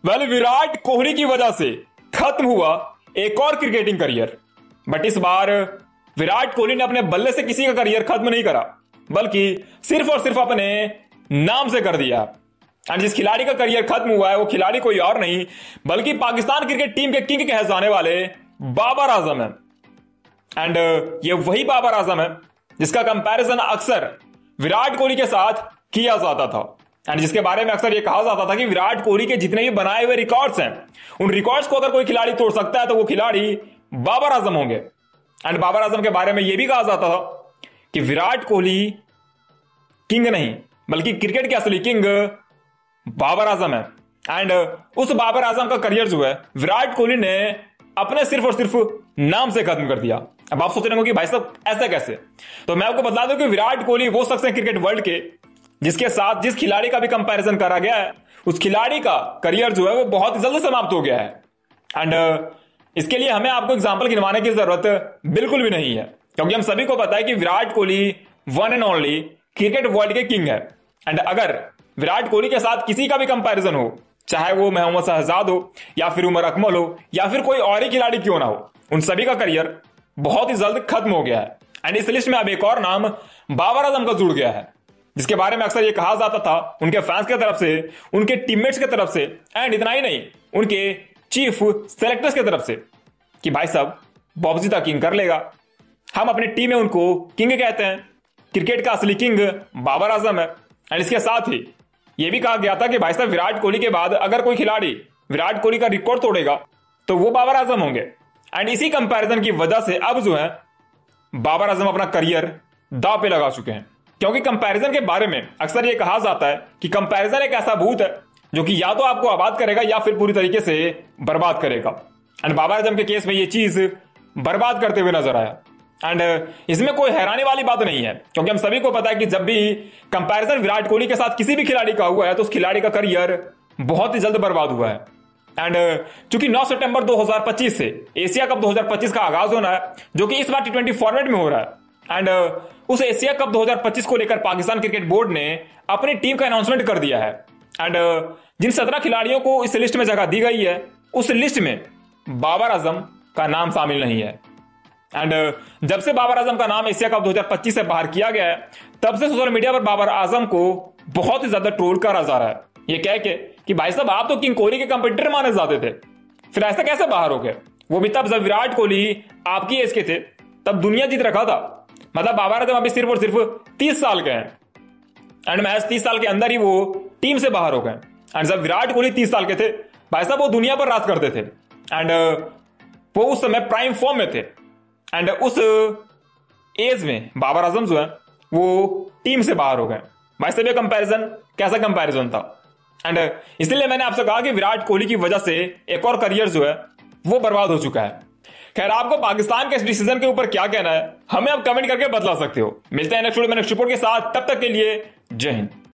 विराट कोहली की वजह से खत्म हुआ एक और क्रिकेटिंग करियर। बट इस बार विराट कोहली ने अपने बल्ले से किसी का करियर खत्म नहीं करा, बल्कि सिर्फ और सिर्फ अपने नाम से कर दिया। एंड जिस खिलाड़ी का करियर खत्म हुआ है वो खिलाड़ी कोई और नहीं बल्कि पाकिस्तान क्रिकेट टीम के किंग कहे जाने वाले बाबर आजम है। एंड ये वही बाबर आजम है जिसका कंपैरिजन अक्सर विराट कोहली के साथ किया जाता था, एंड जिसके बारे में अक्सर यह कहा जाता था कि विराट कोहली के जितने भी बनाए हुए रिकॉर्ड्स हैं उन रिकॉर्ड्स को अगर कोई खिलाड़ी तोड़ सकता है तो वो खिलाड़ी बाबर आजम होंगे। एंड बाबर आजम के बारे में यह भी कहा जाता था कि विराट कोहली किंग नहीं बल्कि क्रिकेट के असली किंग बाबर आजम है। एंड उस बाबर आजम का करियर जो है विराट कोहली ने अपने सिर्फ और सिर्फ नाम से खत्म कर दिया। अब आप सोच रहे हो कि भाई साहब ऐसा कैसे, तो मैं आपको बता दूं कि विराट कोहली वो शख्स है क्रिकेट वर्ल्ड के जिसके साथ जिस खिलाड़ी का भी कंपैरिजन करा गया है उस खिलाड़ी का करियर जो है वो बहुत जल्द समाप्त हो गया है। एंड इसके लिए हमें आपको एग्जांपल गिनवाने की जरूरत बिल्कुल भी नहीं है, क्योंकि हम सभी को पता है कि Virat Kohli one and only cricket world के किंग है। एंड अगर विराट कोहली के साथ किसी का भी कंपैरिजन हो, चाहे वो मोहम्मद शहजाद हो या फिर उमर अकमल हो या फिर कोई और ही खिलाड़ी क्यों ना हो, उन सभी का करियर बहुत ही जल्द खत्म हो गया है। एंड इस लिस्ट में अब एक और नाम बाबर आजम का जुड़ गया है, जिसके बारे में अक्सर यह कहा जाता था उनके फैंस की तरफ से, उनके टीममेट्स की तरफ से, एंड इतना ही नहीं उनके चीफ सेलेक्टर्स की तरफ से कि भाई साहब बॉबजी द किंग कर लेगा। हम अपनी टीम में उनको किंग कहते हैं, क्रिकेट का असली किंग बाबर आजम है। एंड इसके साथ ही यह भी कहा गया था कि भाई साहब विराट कोहली के बाद अगर कोई खिलाड़ी विराट कोहली का रिकॉर्ड तोड़ेगा तो वो बाबर आजम होंगे। एंड इसी कंपैरिजन की वजह से अब जो है बाबर आजम अपना करियर दांव पे लगा चुके हैं, क्योंकि कंपैरिजन के बारे में अक्सर यह कहा जाता है कि कंपैरिजन एक ऐसा भूत है जो कि या तो आपको आबाद करेगा या फिर पूरी तरीके से बर्बाद करेगा। एंड बाबर आजम के केस में यह चीज बर्बाद करते हुए नजर आया। एंड इसमें कोई हैरानी वाली बात नहीं है, क्योंकि हम सभी को पता है कि जब भी कंपैरिजन विराट कोहली के साथ किसी भी खिलाड़ी का हुआ है तो उस खिलाड़ी का करियर बहुत ही जल्द बर्बाद हुआ है। एंड चूंकि 9 सितंबर 2025 से एशिया कप 2025 का आगाज होना है, जो कि इस बार T20 फॉर्मेट में हो रहा है। एंड उस एशिया कप 2025 को लेकर पाकिस्तान क्रिकेट बोर्ड ने अपनी टीम का अनाउंसमेंट कर दिया है। एंड जिन 17 खिलाड़ियों को इस लिस्ट में जगह दी गई है उस लिस्ट में बाबर आजम का नाम शामिल नहीं है। एंड जब से बाबर आजम का नाम एशिया कप 2025 से बाहर किया गया है तब से सोशल मीडिया पर बाबर आजम को बहुत ही ज्यादा ट्रोल करा जा रहा है, ये कह के कि भाई साहब आप तो किंग कोहली के कंपीटिटर माने जाते थे, फिर ऐसा कैसे बाहर हो गए, वो भी तब जब विराट कोहली आपकी एज के थे, तब दुनिया जीत रखा था। मतलब बाबर आजम अभी सिर्फ और सिर्फ 30 साल के हैं एंड महज 30 साल के अंदर ही वो टीम से बाहर हो गए। एंड जब विराट कोहली 30 साल के थे भाई साहब वो दुनिया पर राज करते थे एंड वो उस समय प्राइम फॉर्म में थे। एंड उस एज में बाबर आजम जो है वो टीम से बाहर हो गए। भाई साहब ये कंपैरिजन कैसा कंपैरिजन था। एंड इसलिए मैंने आपसे कहा कि विराट कोहली की वजह से एक और करियर जो है वो बर्बाद हो चुका है। खैर आपको पाकिस्तान के इस डिसीजन के ऊपर क्या कहना है हमें आप कमेंट करके बतला सकते हो। मिलते हैं नेक्स्ट वीडियो में नेक्स्ट रिपोर्ट के साथ, तब तक के लिए जय हिंद।